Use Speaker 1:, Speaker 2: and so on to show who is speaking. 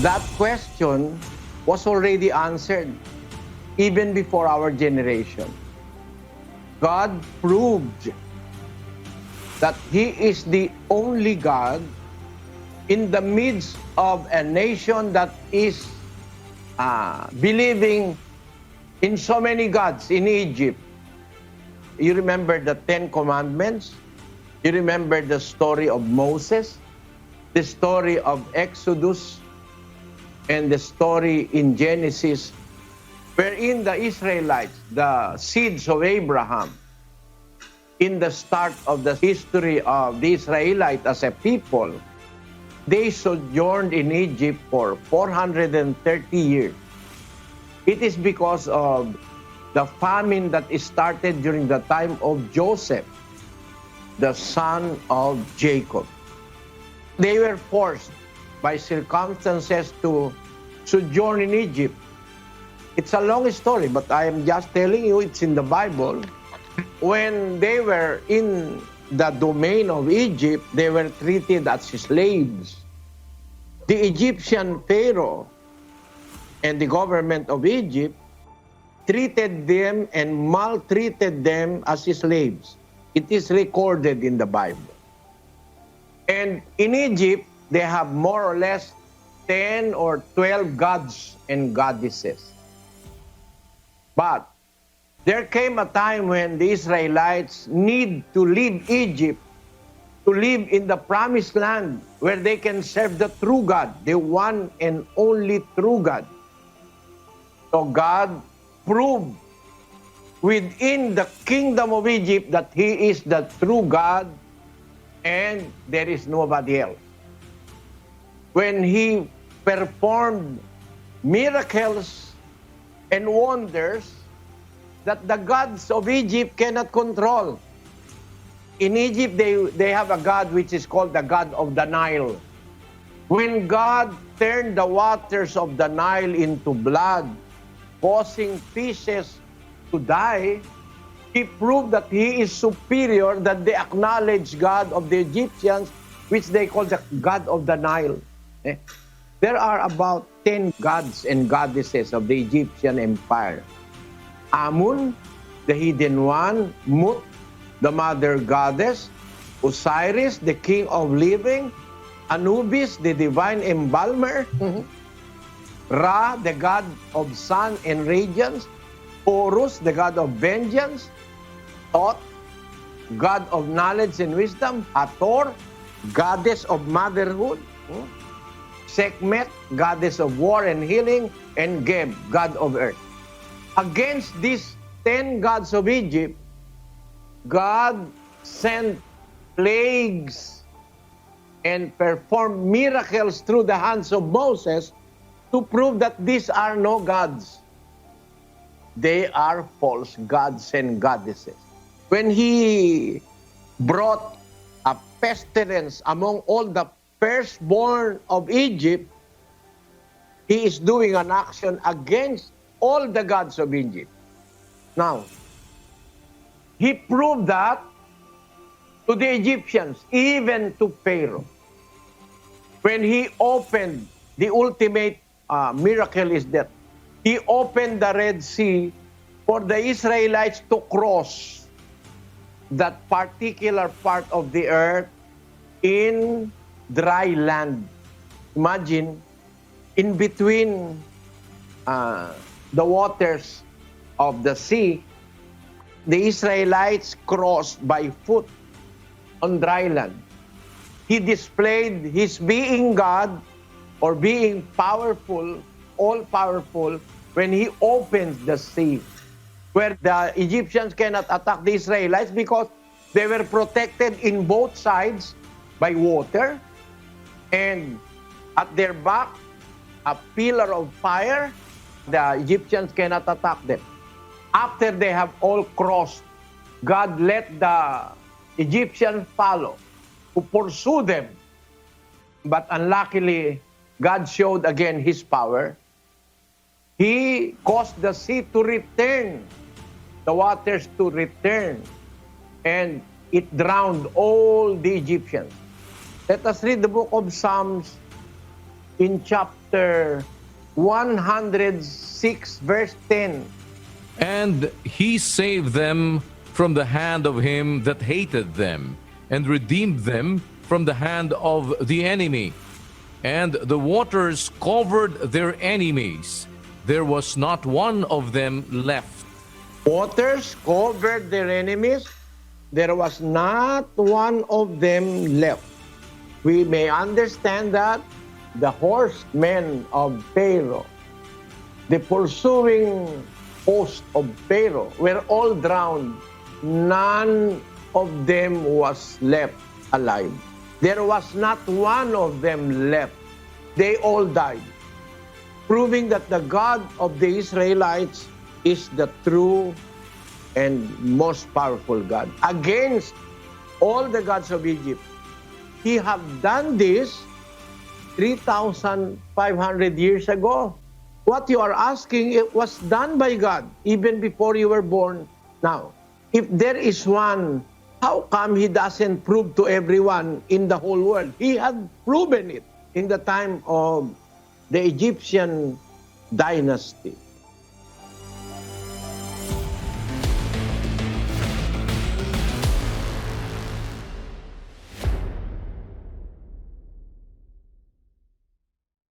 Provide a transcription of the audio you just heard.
Speaker 1: That question was already answered even before our generation. God proved that He is the only God in the midst of a nation that is believing in so many gods in Egypt. You remember the Ten Commandments? You remember the story of Moses, the story of Exodus, and the story in Genesis, wherein the Israelites, the seeds of Abraham, in the start of the history of the Israelites as a people, they sojourned in Egypt for 430 years. It is because of the famine that started during the time of Joseph, the son of Jacob. They were forced by circumstances to sojourn in Egypt. It's a long story, but I am just telling you it's in the Bible. When they were in the domain of Egypt, they were treated as slaves. The Egyptian Pharaoh and the government of Egypt treated them and maltreated them as slaves. It is recorded in the Bible. And in Egypt, they have more or less 10 or 12 gods and goddesses. But there came a time when the Israelites need to leave Egypt to live in the promised land where they can serve the true God, the one and only true God. So God proved within the kingdom of Egypt that He is the true God and there is nobody else. When He performed miracles and wonders that the gods of Egypt cannot control. In Egypt, they have a god which is called the god of the Nile. When God turned the waters of the Nile into blood, causing fishes to die, He proved that He is superior, that they acknowledge God of the Egyptians, which they call the god of the Nile. There are about 10 gods and goddesses of the Egyptian empire. Amun, the hidden one; Mut, the mother goddess; Osiris, the king of living; Anubis, the divine embalmer; Ra, the god of sun and radiance; Horus, the god of vengeance; Thoth, god of knowledge and wisdom; Hathor, goddess of motherhood; Sekhmet, goddess of war and healing; and Geb, god of earth. Against these 10 gods of Egypt, God sent plagues and performed miracles through the hands of Moses to prove that these are no gods. They are false gods and goddesses. When He brought a pestilence among all the firstborn of Egypt, He is doing an action against all the gods of Egypt. Now, He proved that to the Egyptians, even to Pharaoh. When He opened, the ultimate miracle is that He opened the Red Sea for the Israelites to cross that particular part of the earth in dry land. Imagine, in between the waters of the sea, the Israelites crossed by foot on dry land. He displayed His being God or being powerful, all-powerful, when He opens the sea, where the Egyptians cannot attack the Israelites because they were protected in both sides by water, and at their back, a pillar of fire. The Egyptians cannot attack them. After they have all crossed, God let the Egyptians follow to pursue them. But unluckily, God showed again His power. He caused the sea to return, the waters to return, and it drowned all the Egyptians. Let us read the book of Psalms in chapter 106, verse 10.
Speaker 2: And he saved them from the hand of him that hated them, and redeemed them from the hand of the enemy. And the waters covered their enemies. There was not one of them left.
Speaker 1: Waters covered their enemies. There was not one of them left. We may understand that the horsemen of Pharaoh, the pursuing host of Pharaoh, were all drowned. None of them was left alive. There was not one of them left. They all died, proving that the God of the Israelites is the true and most powerful God. Against all the gods of Egypt, He have done this 3,500 years ago. What you are asking, it was done by God even before you were born. Now, if there is one, how come He doesn't prove to everyone in the whole world? He had proven it in the time of the Egyptian dynasty.